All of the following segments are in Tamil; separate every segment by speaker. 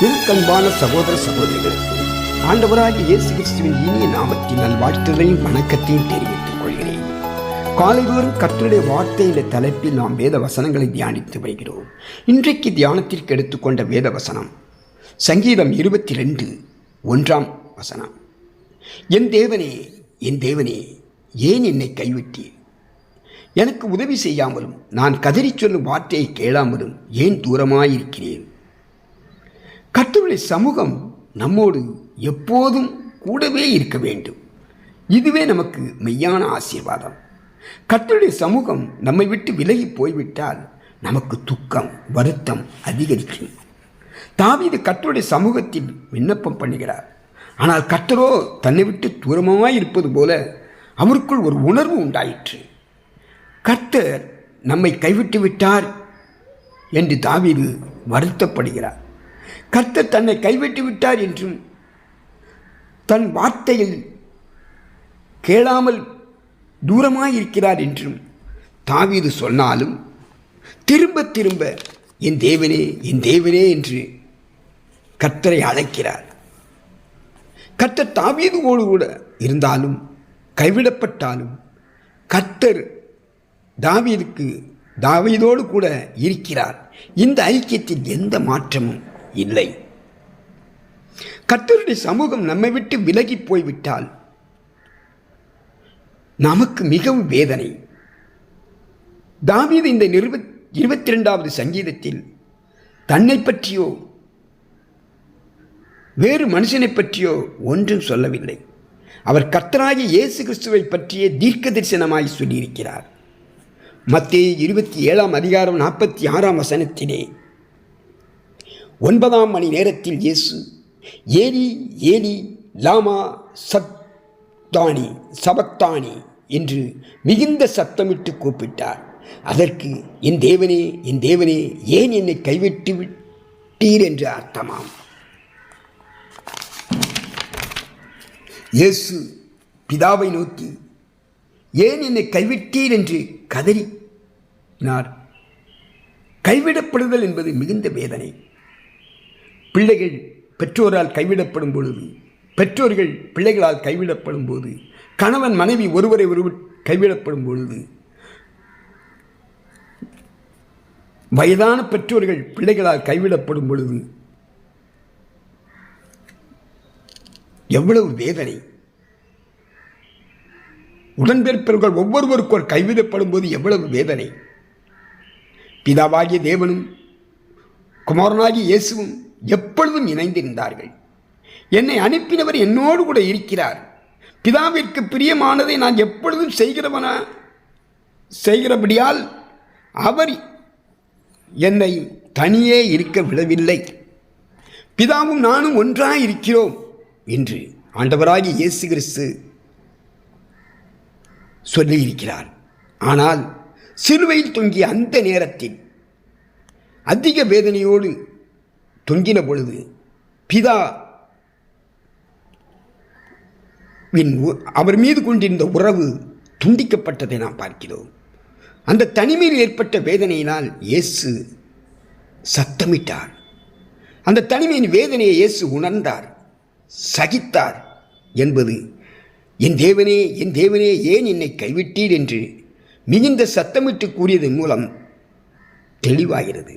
Speaker 1: எனக்கு அன்பான சகோதர சகோதரிகளுக்கு ஆண்டவராகிய இயேசு கிறிஸ்துவின் இனிய நாமத்தின் நல்வாழ்த்துதலையும் வணக்கத்தையும் தெரிவித்துக் கொள்கிறேன். காலைதோறும் கர்த்தருடைய வார்த்தை என்ற தலைப்பில் நாம் வேத வசனங்களை தியானித்து வருகிறோம். இன்றைக்கு தியானத்திற்கு எடுத்துக்கொண்ட வேத வசனம் சங்கீதம் 22:1 என் தேவனே, என் தேவனே, ஏன் என்னை கைவிட்டீர்? எனக்கு உதவி செய்யாமலும் நான் கதறி சொல்லும் வார்த்தையை கேளாமலும் ஏன் தூரமாயிருக்கிறேன்? கர்த்தருடைய சமூகம் நம்மோடு எப்போதும் கூடவே இருக்க வேண்டும். இதுவே நமக்கு மெய்யான ஆசீர்வாதம். கர்த்தருடைய சமூகம் நம்மை விட்டு விலகி போய்விட்டால் நமக்கு துக்கம், வருத்தம் அதிகரிக்கும். தாவீது கர்த்தருடைய சமூகத்தில் விண்ணப்பம் பண்ணுகிறார். ஆனால் கர்த்தரோ தன்னை விட்டு தூரமாய் இருப்பது போல அவருக்குள் ஒரு உணர்வு உண்டாயிற்று. கர்த்தர் நம்மை கைவிட்டு விட்டார் என்று தாவீது வருத்தப்படுகிறார். கர்த்தர் தன்னை கைவிட்டு விட்டார் என்றும் தன் வார்த்தையில் கேளாமல் தூரமாயிருக்கிறார் என்றும் தாவீது சொன்னாலும் திரும்ப திரும்ப என் தேவனே, என் தேவனே என்று கர்த்தரை அழைக்கிறார். கர்த்தர் தாவீதோடு கூட இருந்தாலும் கைவிடப்பட்டாலும் கர்த்தர் தாவீதோடு கூட இருக்கிறார். இந்த ஐக்கியத்தில் எந்த மாற்றமும் இல்லை. கர்த்தருடைய சமூகம் நம்மை விட்டு விலகி போய்விட்டால் நமக்கு மிகவும் வேதனை. தாவீது இந்த 22வது சங்கீதத்தில் தன்னை பற்றியோ வேறு மனுஷனை பற்றியோ ஒன்றும் சொல்லவில்லை. அவர் கர்த்தராகிய இயேசு கிறிஸ்துவை பற்றிய தீர்க்க தரிசனமாய் சொல்லியிருக்கிறார். மத்தேயு 27:46 9 மணி நேரத்தில் இயேசு ஏலி ஏலி லாமா சபக்தானி என்று மிகுந்த சத்தமிட்டு கூப்பிட்டார். அதற்கு என் தேவனே, என் தேவனே, ஏன் என்னை கைவிட்டு விட்டீர் என்று அர்த்தமாம். இயேசு பிதாவை நோக்கி ஏன் என்னை கைவிட்டீர் என்று கதறினார். கைவிடப்படுதல் என்பது மிகுந்த வேதனை. பிள்ளைகள் பெற்றோரால் கைவிடப்படும் பொழுது, பெற்றோர்கள் பிள்ளைகளால் கைவிடப்படும் போது, கணவன் மனைவி ஒருவரை ஒருவர் கைவிடப்படும் பொழுது, வயதான பெற்றோர்கள் பிள்ளைகளால் கைவிடப்படும் பொழுது எவ்வளவு வேதனை. உடன்பிறப்பவர்கள் ஒவ்வொருவருக்கும் கைவிடப்படும் போது எவ்வளவு வேதனை. பிதாவாகிய தேவனும் குமாரனாகிய இயேசுவும் எப்பொழுதும் இணைந்திருந்தார்கள். என்னை அனுப்பினவர் என்னோடு கூட இருக்கிறார். பிதாவிற்கு பிரியமானதை நான் எப்பொழுதும் செய்கிறபடியால் அவர் என்னை தனியே இருக்க விடவில்லை. பிதாவும் நானும் ஒன்றாய் இருக்கிறோம் என்று ஆண்டவராகிய இயேசு கிறிஸ்து சொல்லியிருக்கிறார். ஆனால் சிலுவையில் தொங்கிய அந்த நேரத்தில் அதிக வேதனையோடு தொங்கின பொழுது பிதா அவர் மீது கொண்டிருந்த உறவு துண்டிக்கப்பட்டதை நாம் பார்க்கிறோம். அந்த தனிமையில் ஏற்பட்ட வேதனையினால் இயேசு சத்தமிட்டார். அந்த தனிமையின் வேதனையை இயேசு உணர்ந்தார், சகித்தார் என்பது என் தேவனே, என் தேவனே, ஏன் என்னை கைவிட்டீர் என்று மிகுந்த சத்தமிட்டு கூறியதன் மூலம் தெளிவாகிறது.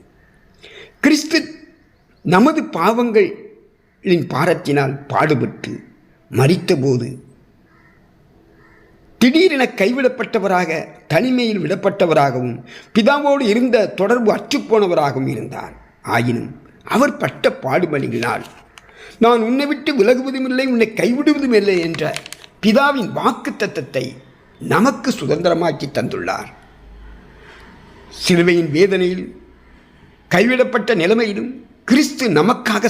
Speaker 1: கிறிஸ்து நமது பாவங்களின் பாரத்தினால் பாடுபட்டு மரித்தபோது திடீரென கைவிடப்பட்டவராக, தனிமையில் விடப்பட்டவராகவும், பிதாவோடு இருந்த தொடர்பு அற்றுப்போனவராகவும் இருந்தார். ஆயினும் அவர் பட்ட பாடுபலிகளால் நான் உன்னை விட்டு விலகுவதும் இல்லை, உன்னை கைவிடுவதும் இல்லை என்ற பிதாவின் வாக்கு தத்தத்தை நமக்கு சுதந்திரமாக்கி தந்துள்ளார். சிலுவையின் வேதனையில், கைவிடப்பட்ட நிலைமையிலும் கிறிஸ்து நமக்காக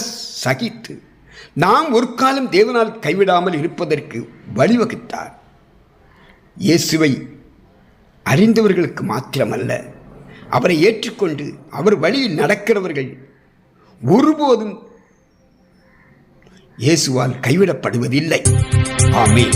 Speaker 1: சகித்து நாம் ஒரு காலம் தேவனால் கைவிடாமல் இருப்பதற்கு வழிவகுத்தார். இயேசுவை அறிந்தவர்களுக்கு மாத்திரமல்ல, அவரை ஏற்றுக்கொண்டு அவர் வழியில் நடக்கிறவர்கள் ஒருபோதும் இயேசுவால் கைவிடப்படுவதில்லை. ஆமென்.